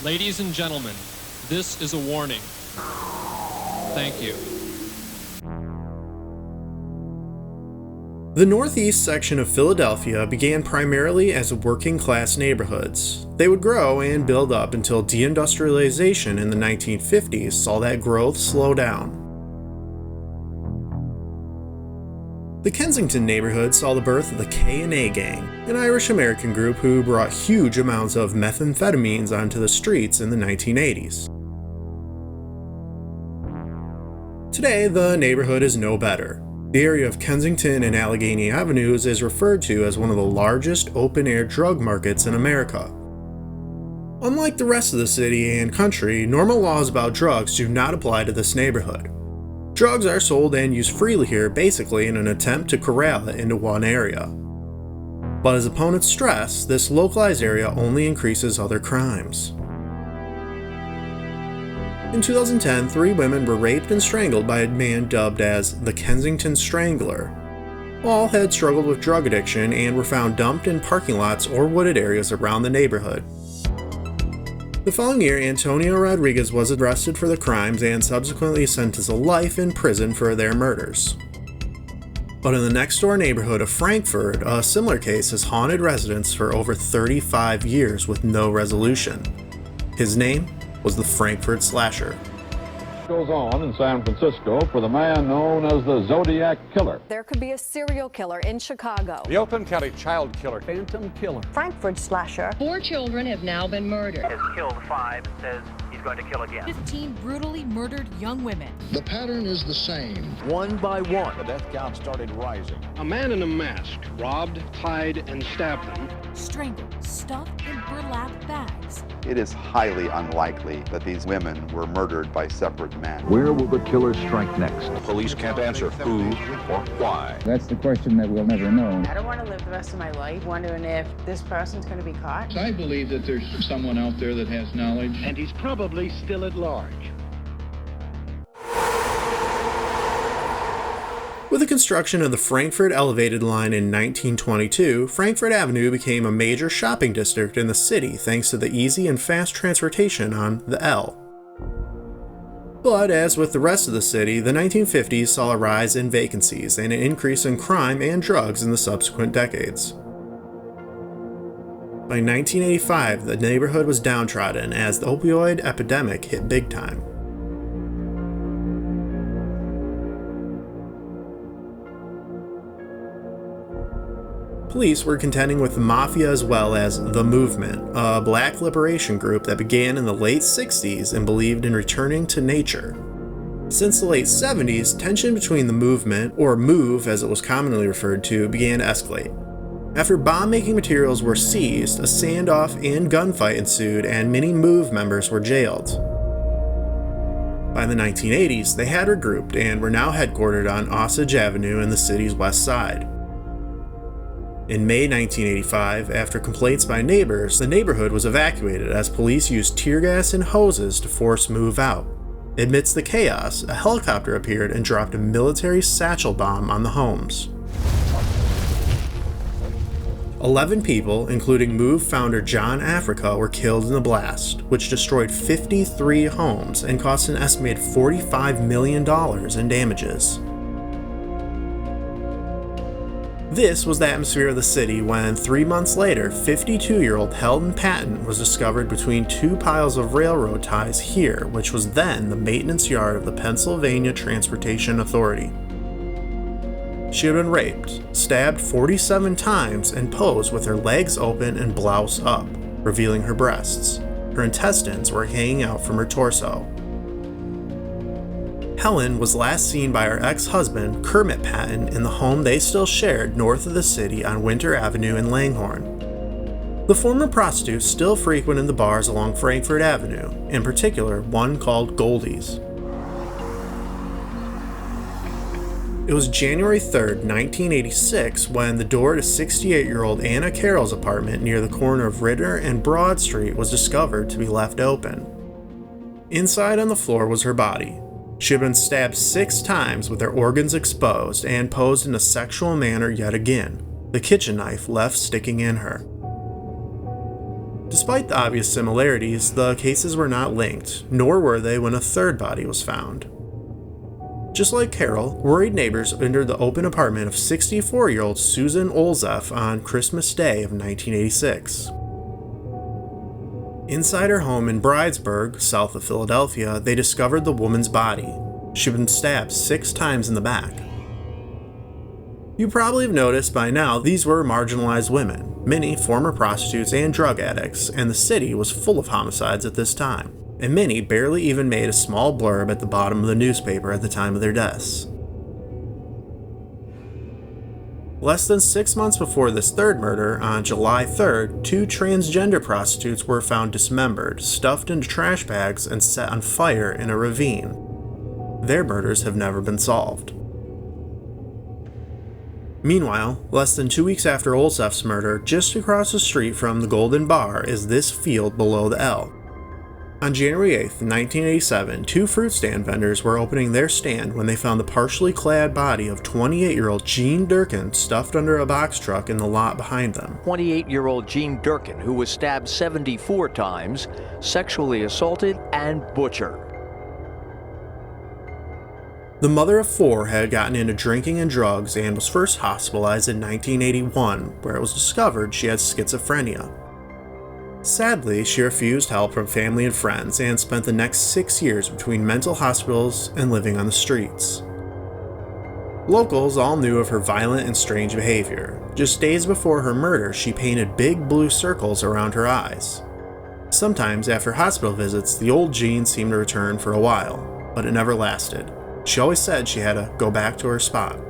Ladies and gentlemen, this is a warning. Thank you. The northeast section of Philadelphia began primarily as working-class neighborhoods. They would grow and build up until deindustrialization in the 1950s saw that growth slow down. The Kensington neighborhood saw the birth of the K&A Gang, an Irish-American group who brought huge amounts of methamphetamines onto the streets in the 1980s. Today, the neighborhood is no better. The area of Kensington and Allegheny Avenues is referred to as one of the largest open-air drug markets in America. Unlike the rest of the city and country, normal laws about drugs do not apply to this neighborhood. Drugs are sold and used freely here basically in an attempt to corral it into one area. But as opponents stress, this localized area only increases other crimes. In 2010, 3 women were raped and strangled by a man dubbed as the Kensington Strangler. All had struggled with drug addiction and were found dumped in parking lots or wooded areas around the neighborhood. The following year, Antonio Rodriguez was arrested for the crimes and subsequently sentenced to life in prison for their murders. But in the next-door neighborhood of Frankford, a similar case has haunted residents for over 35 years with no resolution. His name was the Frankford Slasher. Goes on in San Francisco for the man known as the Zodiac Killer. There could be a serial killer in Chicago. The Oakland County child killer. Phantom killer. Frankford Slasher. 4 children have now been murdered. Has killed 5 and says he's going to kill again. 15 brutally murdered young women. The pattern is the same. One by one, The death count started rising. A man in a mask robbed, tied, and stabbed them. Strangled, stuffed in burlap bags. It is highly unlikely that these women were murdered by separate men. Where will the killer strike next? Police can't answer who or why. That's the question that we'll never know. I don't want to live the rest of my life wondering if this person's going to be caught. I believe that there's someone out there that has knowledge. And he's probably still at large. With the construction of the Frankford Elevated Line in 1922, Frankford Avenue became a major shopping district in the city thanks to the easy and fast transportation on the L. But as with the rest of the city, the 1950s saw a rise in vacancies and an increase in crime and drugs in the subsequent decades. By 1985, the neighborhood was downtrodden as the opioid epidemic hit big time. Police were contending with the Mafia as well as The Movement, a black liberation group that began in the late 60s and believed in returning to nature. Since the late 70s, tension between the Movement, or MOVE as it was commonly referred to, began to escalate. After bomb-making materials were seized, a standoff and gunfight ensued and many MOVE members were jailed. By the 1980s, they had regrouped and were now headquartered on Osage Avenue in the city's west side. In May 1985, after complaints by neighbors, the neighborhood was evacuated as police used tear gas and hoses to force MOVE out. Amidst the chaos, a helicopter appeared and dropped a military satchel bomb on the homes. 11 people, including MOVE founder John Africa, were killed in the blast, which destroyed 53 homes and cost an estimated $45 million in damages. This was the atmosphere of the city when, 3 months later, 52-year-old Heldon Patton was discovered between 2 piles of railroad ties here, which was then the maintenance yard of the Pennsylvania Transportation Authority. She had been raped, stabbed 47 times, and posed with her legs open and blouse up, revealing her breasts. Her intestines were hanging out from her torso. Helen was last seen by her ex-husband, Kermit Patton, in the home they still shared north of the city on Winter Avenue in Langhorne. The former prostitute still frequented the bars along Frankford Avenue, in particular one called Goldie's. It was January 3rd, 1986, when the door to 68-year-old Anna Carroll's apartment near the corner of Ritter and Broad Street was discovered to be left open. Inside on the floor was her body. She had been stabbed 6 times with her organs exposed and posed in a sexual manner yet again, the kitchen knife left sticking in her. Despite the obvious similarities, the cases were not linked, nor were they when a third body was found. Just like Carol, worried neighbors entered the open apartment of 64-year-old Susan Olzeff on Christmas Day of 1986. Inside her home in Bridesburg, south of Philadelphia, they discovered the woman's body. She'd been stabbed 6 times in the back. You probably have noticed by now these were marginalized women, many former prostitutes and drug addicts, and the city was full of homicides at this time, and many barely even made a small blurb at the bottom of the newspaper at the time of their deaths. Less than 6 months before this third murder, on July 3rd, 2 transgender prostitutes were found dismembered, stuffed into trash bags, and set on fire in a ravine. Their murders have never been solved. Meanwhile, less than 2 weeks after Olzeff's murder, just across the street from the Golden Bar is this field below the L. On January 8th, 1987, 2 fruit stand vendors were opening their stand when they found the partially clad body of 28-year-old Jean Durkin stuffed under a box truck in the lot behind them. 28-year-old Jean Durkin, who was stabbed 74 times, sexually assaulted, and butchered. The mother of 4 had gotten into drinking and drugs and was first hospitalized in 1981, where it was discovered she had schizophrenia. Sadly, she refused help from family and friends and spent the next 6 years between mental hospitals and living on the streets. Locals all knew of her violent and strange behavior. Just days before her murder, she painted big blue circles around her eyes. Sometimes, after hospital visits, the old Jean seemed to return for a while, but it never lasted. She always said she had to go back to her spot.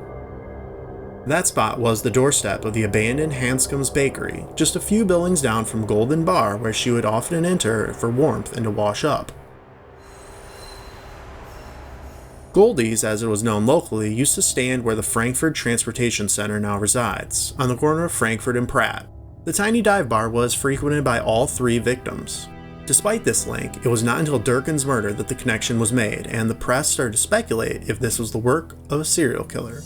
That spot was the doorstep of the abandoned Hanscom's Bakery, just a few buildings down from Golden Bar, where she would often enter for warmth and to wash up. Goldie's, as it was known locally, used to stand where the Frankford Transportation Center now resides, on the corner of Frankford and Pratt. The tiny dive bar was frequented by all 3 victims. Despite this link, it was not until Durkin's murder that the connection was made, and the press started to speculate if this was the work of a serial killer.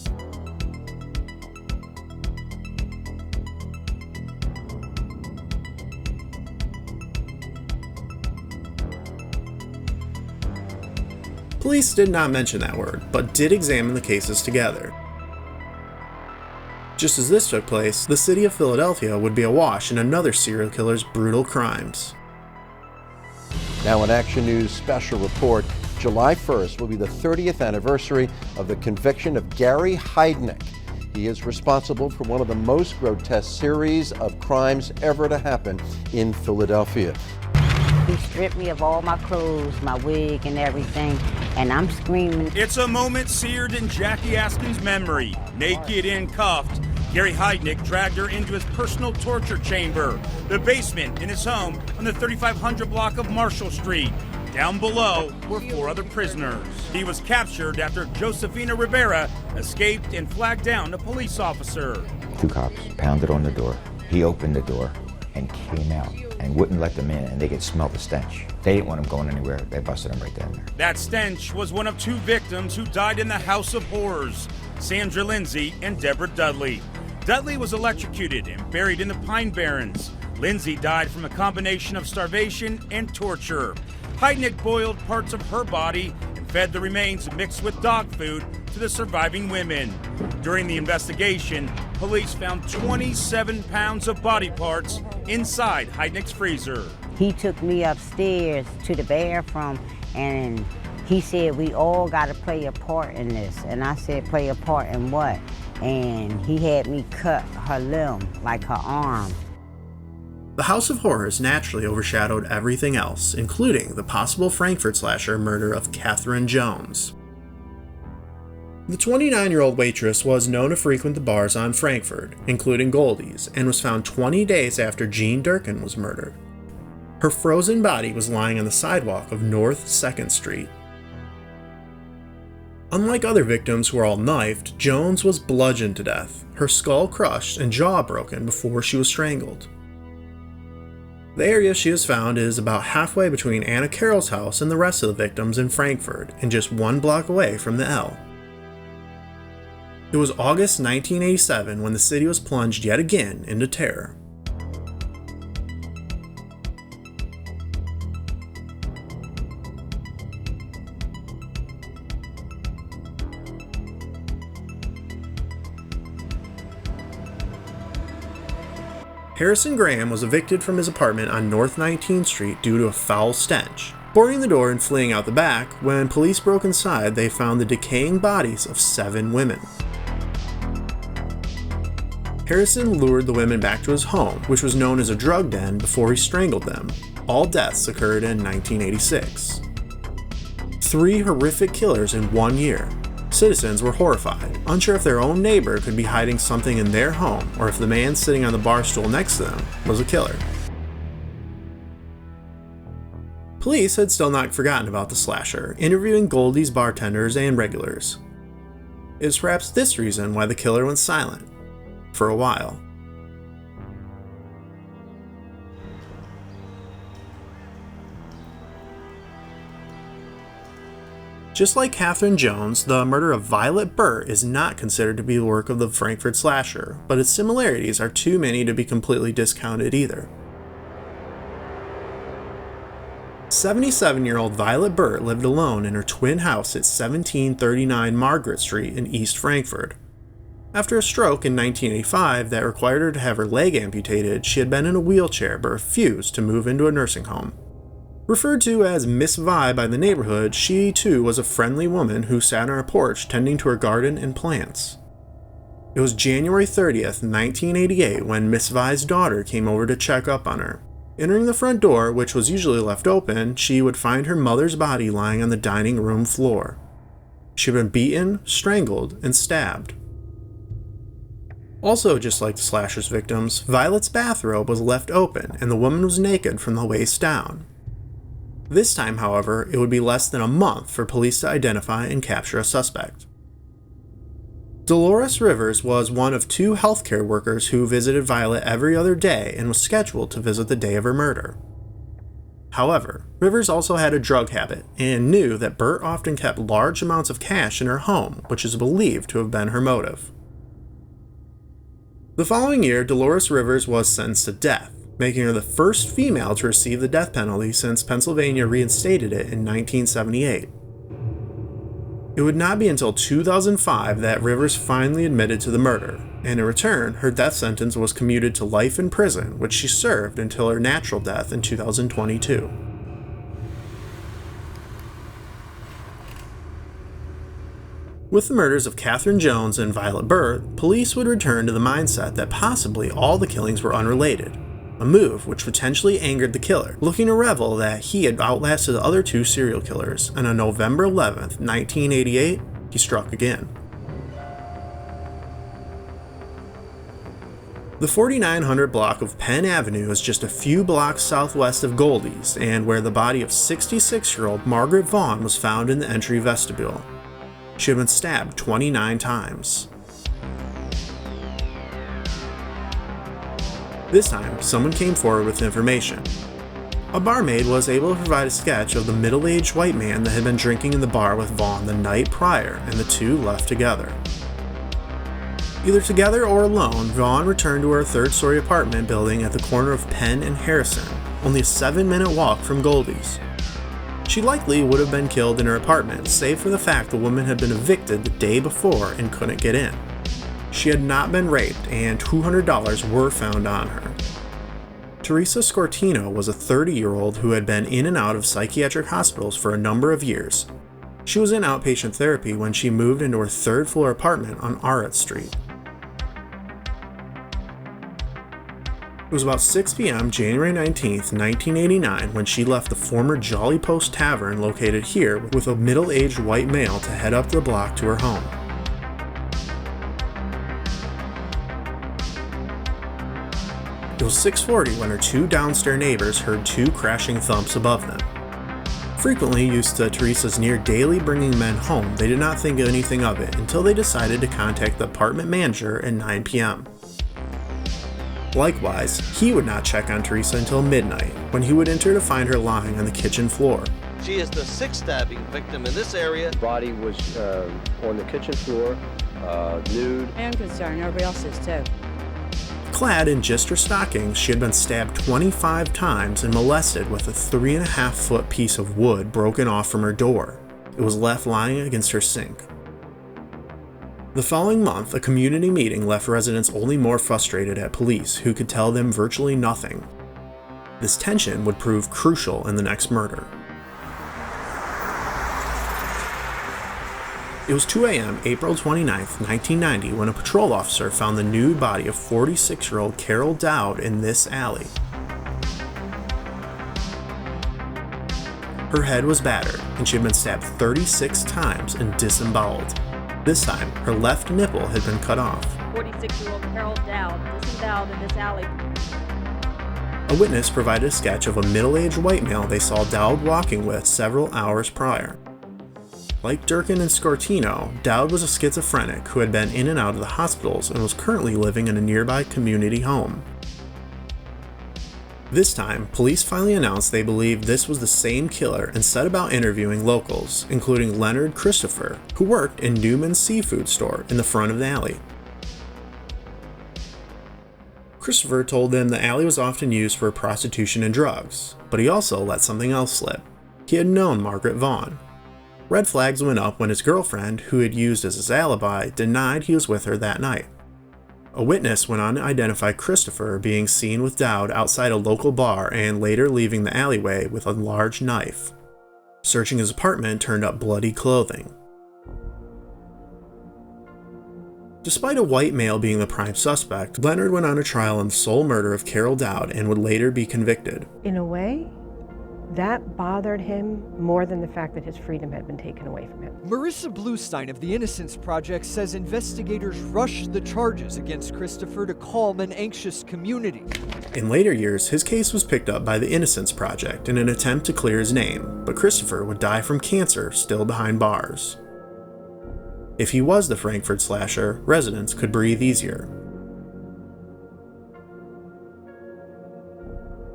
Police did not mention that word, but did examine the cases together. Just as this took place, the city of Philadelphia would be awash in another serial killer's brutal crimes. Now an Action News special report. July 1st will be the 30th anniversary of the conviction of Gary Heidnik. He is responsible for one of the most grotesque series of crimes ever to happen in Philadelphia. He stripped me of all my clothes, my wig and everything, and I'm screaming. It's a moment seared in Jackie Askin's memory. Naked and cuffed, Gary Heidnik dragged her into his personal torture chamber, the basement in his home on the 3500 block of Marshall Street. Down below were 4 other prisoners. He was captured after Josefina Rivera escaped and flagged down a police officer. 2 cops pounded on the door. He opened the door and came out and wouldn't let them in, and they could smell the stench. They didn't want him going anywhere. They busted him right down there. That stench was one of 2 victims who died in the House of Horrors, Sandra Lindsay and Deborah Dudley. Dudley was electrocuted and buried in the Pine Barrens. Lindsay died from a combination of starvation and torture. Heidnik boiled parts of her body and fed the remains mixed with dog food to the surviving women. During the investigation, police found 27 pounds of body parts inside Heidnik's freezer. He took me upstairs to the bathroom and he said, we all got to play a part in this. And I said, play a part in what? And he had me cut her limb, like her arm. The House of Horrors naturally overshadowed everything else, including the possible Frankford slasher murder of Catherine Jones. The 29-year-old waitress was known to frequent the bars on Frankford, including Goldie's, and was found 20 days after Jean Durkin was murdered. Her frozen body was lying on the sidewalk of North 2nd Street. Unlike other victims who were all knifed, Jones was bludgeoned to death, her skull crushed and jaw broken before she was strangled. The area she was found is about halfway between Anna Carroll's house and the rest of the victims in Frankford, and just 1 block away from the L. It was August 1987 when the city was plunged yet again into terror. Harrison Graham was evicted from his apartment on North 19th Street due to a foul stench, boarding the door and fleeing out the back. When police broke inside, they found the decaying bodies of 7 women. Harrison lured the women back to his home, which was known as a drug den, before he strangled them. All deaths occurred in 1986. 3 horrific killers in 1 year. Citizens were horrified, unsure if their own neighbor could be hiding something in their home or if the man sitting on the bar stool next to them was a killer. Police had still not forgotten about the slasher, interviewing Goldie's bartenders and regulars. It was perhaps this reason why the killer went silent for a while. Just like Catherine Jones, the murder of Violet Burt is not considered to be the work of the Frankford slasher, but its similarities are too many to be completely discounted either. 77-year-old Violet Burt lived alone in her twin house at 1739 Margaret Street in East Frankford. After a stroke in 1985 that required her to have her leg amputated, she had been in a wheelchair but refused to move into a nursing home. Referred to as Miss Vi by the neighborhood, she too was a friendly woman who sat on her porch tending to her garden and plants. It was January 30th, 1988 when Miss Vi's daughter came over to check up on her. Entering the front door, which was usually left open, she would find her mother's body lying on the dining room floor. She had been beaten, strangled, and stabbed. Also, just like the slasher's victims, Violet's bathrobe was left open and the woman was naked from the waist down. This time, however, it would be less than a month for police to identify and capture a suspect. Dolores Rivers was one of 2 healthcare workers who visited Violet every other day and was scheduled to visit the day of her murder. However, Rivers also had a drug habit and knew that Burt often kept large amounts of cash in her home, which is believed to have been her motive. The following year, Dolores Rivers was sentenced to death, making her the first female to receive the death penalty since Pennsylvania reinstated it in 1978. It would not be until 2005 that Rivers finally admitted to the murder, and in return, her death sentence was commuted to life in prison, which she served until her natural death in 2022. With the murders of Catherine Jones and Violet Burt, police would return to the mindset that possibly all the killings were unrelated, a move which potentially angered the killer, looking to revel that he had outlasted the other 2 serial killers, and on November 11th, 1988, he struck again. The 4900 block of Penn Avenue is just a few blocks southwest of Goldie's, and where the body of 66-year-old Margaret Vaughn was found in the entry vestibule. She had been stabbed 29 times. This time, someone came forward with information. A barmaid was able to provide a sketch of the middle-aged white man that had been drinking in the bar with Vaughn the night prior, and the 2 left together. Either together or alone, Vaughn returned to her 3rd-story apartment building at the corner of Penn and Harrison, only a 7-minute walk from Goldie's. She likely would have been killed in her apartment, save for the fact the woman had been evicted the day before and couldn't get in. She had not been raped, and $200 were found on her. Teresa Scortino was a 30-year-old who had been in and out of psychiatric hospitals for a number of years. She was in outpatient therapy when she moved into her 3rd-floor apartment on Arrett Street. It was about 6 p.m. January 19, 1989 when she left the former Jolly Post Tavern located here with a middle-aged white male to head up the block to her home. It was 6:40 when her 2 downstairs neighbors heard 2 crashing thumps above them. Frequently used to Teresa's near-daily bringing men home, they did not think anything of it until they decided to contact the apartment manager at 9 p.m. Likewise, he would not check on Teresa until midnight, when he would enter to find her lying on the kitchen floor. She is the 6th stabbing victim in this area. The body was on the kitchen floor, nude. I am concerned, everybody else is too. Clad in just her stockings, she had been stabbed 25 times and molested with a 3.5-foot piece of wood broken off from her door. It was left lying against her sink. The following month, a community meeting left residents only more frustrated at police, who could tell them virtually nothing. This tension would prove crucial in the next murder. It was 2 a.m. April 29, 1990, when a patrol officer found the nude body of 46-year-old Carol Dowd in this alley. Her head was battered, and she had been stabbed 36 times and disemboweled. This time, her left nipple had been cut off. 46-year-old Carol Dowd disemboweled in this alley. A witness provided a sketch of a middle-aged white male they saw Dowd walking with several hours prior. Like Durkin and Scortino, Dowd was a schizophrenic who had been in and out of the hospitals and was currently living in a nearby community home. This time, police finally announced they believed this was the same killer and set about interviewing locals, including Leonard Christopher, who worked in Newman's seafood store in the front of the alley. Christopher told them the alley was often used for prostitution and drugs, but he also let something else slip. He had known Margaret Vaughn. Red flags went up when his girlfriend, who he had used as his alibi, denied he was with her that night. A witness went on to identify Christopher being seen with Dowd outside a local bar and later leaving the alleyway with a large knife. Searching his apartment turned up bloody clothing. Despite a white male being the prime suspect, Leonard went on a trial in the sole murder of Carol Dowd and would later be convicted. In a way, that bothered him more than the fact that his freedom had been taken away from him. Marissa Bluestein of the Innocence Project says investigators rushed the charges against Christopher to calm an anxious community. In later years, his case was picked up by the Innocence Project in an attempt to clear his name, but Christopher would die from cancer still behind bars. If he was the Frankford slasher, residents could breathe easier.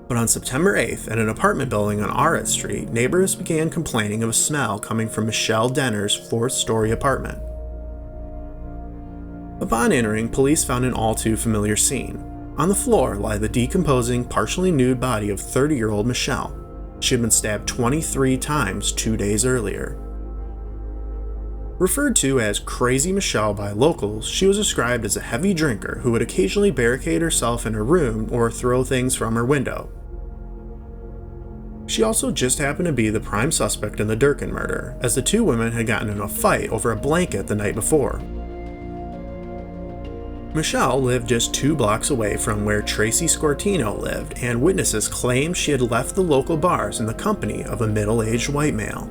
But on September 8th, at an apartment building on Arrett Street, neighbors began complaining of a smell coming from Michelle Denner's fourth-story apartment. Upon entering, police found an all-too-familiar scene. On the floor lay the decomposing, partially nude body of 30-year-old Michelle. She had been stabbed 23 times 2 days earlier. Referred to as Crazy Michelle by locals, she was described as a heavy drinker who would occasionally barricade herself in her room or throw things from her window. She also just happened to be the prime suspect in the Durkin murder, as the two women had gotten in a fight over a blanket the night before. Michelle lived just 2 blocks away from where Tracy Scortino lived, and witnesses claimed she had left the local bars in the company of a middle-aged white male.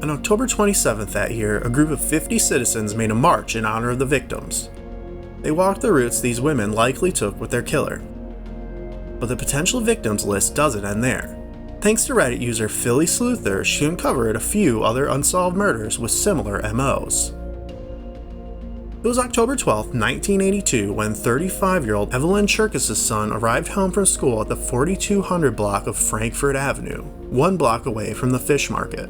On October 27th that year, a group of 50 citizens made a march in honor of the victims. They walked the routes these women likely took with their killer. But the potential victims list doesn't end there. Thanks to Reddit user Philly Sleuther, she uncovered a few other unsolved murders with similar MOs. It was October 12, 1982, when 35-year-old Evelyn Cherkis' son arrived home from school at the 4200 block of Frankford Avenue, 1 block away from the fish market.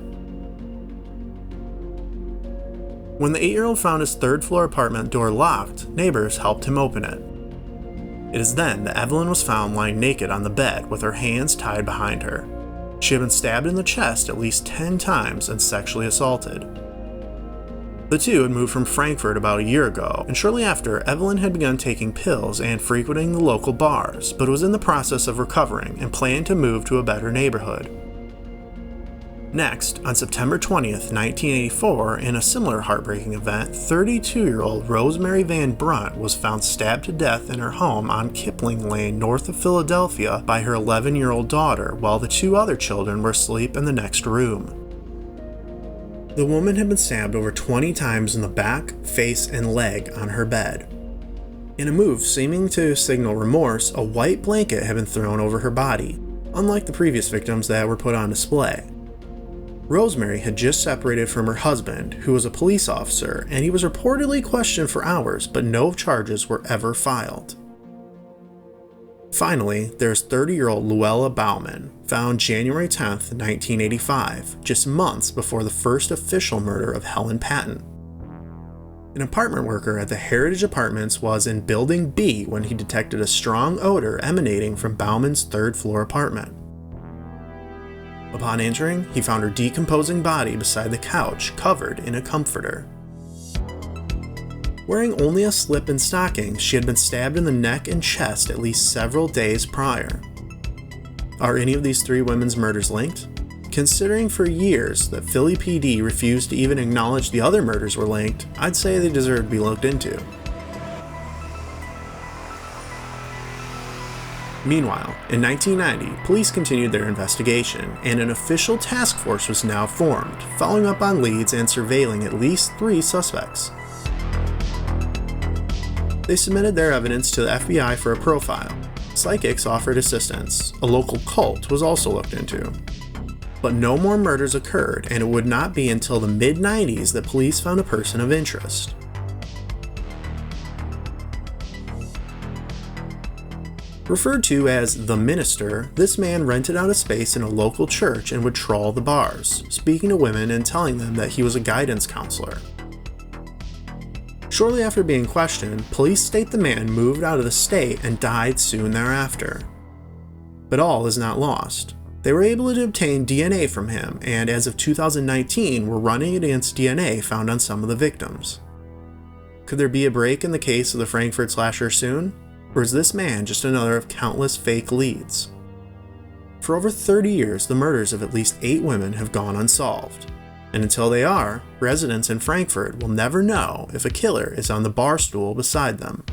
When the 8-year-old found his 3rd-floor apartment door locked, neighbors helped him open it. It is then that Evelyn was found lying naked on the bed with her hands tied behind her. She had been stabbed in the chest at least 10 times and sexually assaulted. The two had moved from Frankfurt about a year ago, and shortly after, Evelyn had begun taking pills and frequenting the local bars, but was in the process of recovering and planned to move to a better neighborhood. Next, on September 20th, 1984, in a similar heartbreaking event, 32-year-old Rosemary Van Brunt was found stabbed to death in her home on Kipling Lane north of Philadelphia by her 11-year-old daughter, while the 2 other children were asleep in the next room. The woman had been stabbed over 20 times in the back, face, and leg on her bed. In a move seeming to signal remorse, a white blanket had been thrown over her body, unlike the previous victims that were put on display. Rosemary had just separated from her husband, who was a police officer, and he was reportedly questioned for hours, but no charges were ever filed. Finally, there's 30-year-old Luella Bauman, found January 10th, 1985, just months before the first official murder of Helen Patton. An apartment worker at the Heritage Apartments was in Building B when he detected a strong odor emanating from Bauman's 3rd-floor apartment. Upon entering, he found her decomposing body beside the couch, covered in a comforter. Wearing only a slip and stockings, she had been stabbed in the neck and chest at least several days prior. Are any of these 3 women's murders linked? Considering for years that Philly PD refused to even acknowledge the other murders were linked, I'd say they deserve to be looked into. Meanwhile, in 1990, police continued their investigation, and an official task force was now formed, following up on leads and surveilling at least 3 suspects. They submitted their evidence to the FBI for a profile. Psychics offered assistance. A local cult was also looked into. But no more murders occurred, and it would not be until the mid-90s that police found a person of interest. Referred to as the minister, this man rented out a space in a local church and would trawl the bars, speaking to women and telling them that he was a guidance counselor. Shortly after being questioned, police state the man moved out of the state and died soon thereafter. But all is not lost. They were able to obtain DNA from him, and as of 2019 were running it against DNA found on some of the victims. Could there be a break in the case of the Frankford slasher soon? Or is this man just another of countless fake leads? For over 30 years, the murders of at least 8 women have gone unsolved. And until they are, residents in Frankford will never know if a killer is on the bar stool beside them.